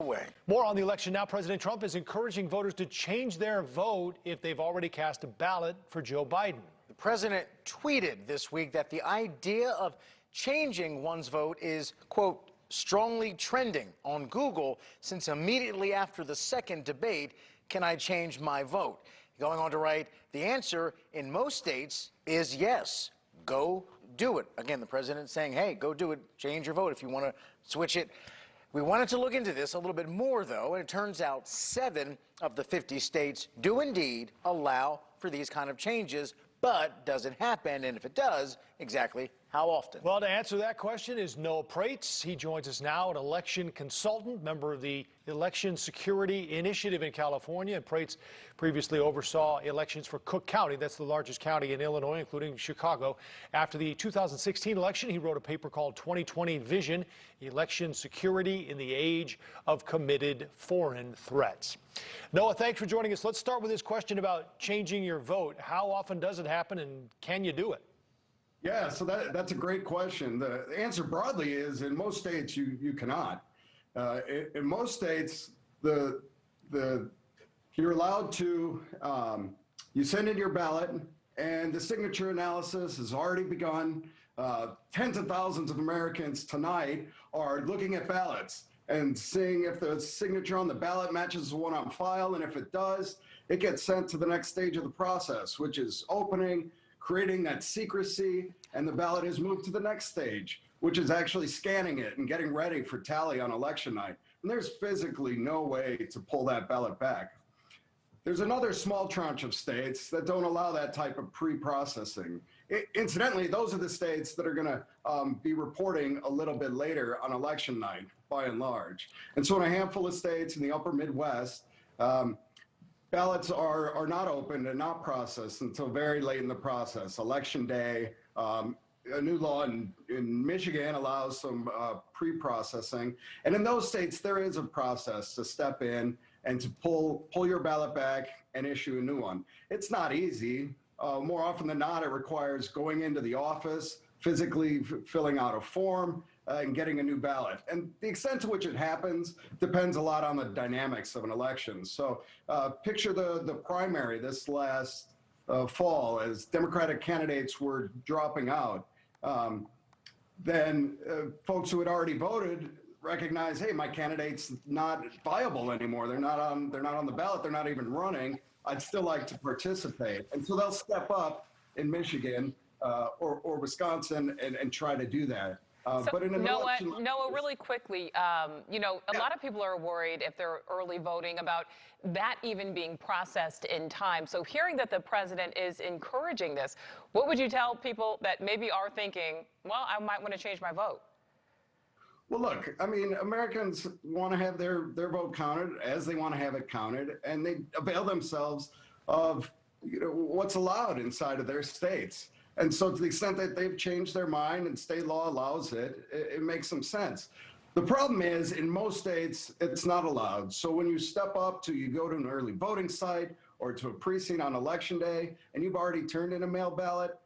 More on the election now. President Trump is encouraging voters to change their vote if they've already cast a ballot for Joe Biden. The president tweeted this week that the idea of changing one's vote is, quote, strongly trending on Google since immediately after the second debate, can I change my vote? Going on to write, the answer in most states is yes. Go do it. Again, the president saying, hey, go do it. Change your vote if you want to switch it. We wanted to look into this a little bit more, though, and it turns out 7 of the 50 states do indeed allow for these kind of changes, but does it happen? And if it does, exactly how often? Well, to answer that question is Noah Prates. He joins us now, an election consultant, member of the Election Security Initiative in California. And Prates previously oversaw elections for Cook County. That's the largest county in Illinois, including Chicago. After the 2016 election, he wrote a paper called 2020 Vision, Election Security in the Age of Committed Foreign Threats. Noah, thanks for joining us. Let's start with this question about changing your vote. How often does it happen, and can you do it? Yeah, so that's a great question. The answer broadly is in most states you cannot. In most states, you're allowed to, you send in your ballot and the signature analysis has already begun. Tens of thousands of Americans tonight are looking at ballots and seeing if the signature on the ballot matches the one on file, and if it does, it gets sent to the next stage of the process, which is opening, creating that secrecy, and the ballot is moved to the next stage, which is actually scanning it and getting ready for tally on election night. And there's physically no way to pull that ballot back. There's another small tranche of states that don't allow that type of pre-processing. Incidentally, those are the states that are going to be reporting a little bit later on election night, by and large. And so in a handful of states in the upper Midwest, ballots are not opened and not processed until very late in the process. Election day, a new law in Michigan allows some pre-processing. And in those states, there is a process to step in and to pull your ballot back and issue a new one. It's not easy. More often than not, it requires going into the office, physically filling out a form, and getting a new ballot. And the extent to which it happens depends a lot on the dynamics of an election. So picture the primary this last fall as Democratic candidates were dropping out. Then folks who had already voted recognize, hey, my candidate's not viable anymore. They're not on the ballot. They're not even running. I'd still like to participate. And so they'll step up in Michigan or Wisconsin and try to do that. But in Noah, really quickly, you know, a lot of people are worried if they're early voting about that even being processed in time. So hearing that the president is encouraging this, what would you tell people that maybe are thinking, well, I might want to change my vote? Well, look, I mean, Americans want to have their vote counted as they want to have it counted, and they avail themselves of, you know, what's allowed inside of their states. And so to the extent that they've changed their mind and state law allows it, it makes some sense. The problem is in most states, it's not allowed. So when you step up to, you go to an early voting site or to a precinct on election day, and you've already turned in a mail ballot,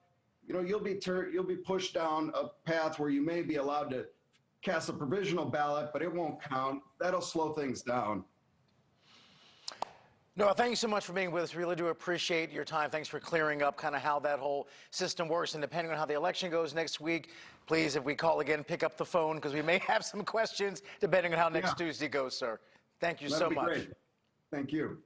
you know, you'll be pushed down a path where you may be allowed to cast a provisional ballot, but it won't count. That'll slow things down. Noah, thank you so much for being with us. Really do appreciate your time. Thanks for clearing up kind of how that whole system works. And depending on how the election goes next week, please, if we call again, pick up the phone because we may have some questions depending on how next Tuesday goes, sir. Thank you so much. That'd be great. Thank you.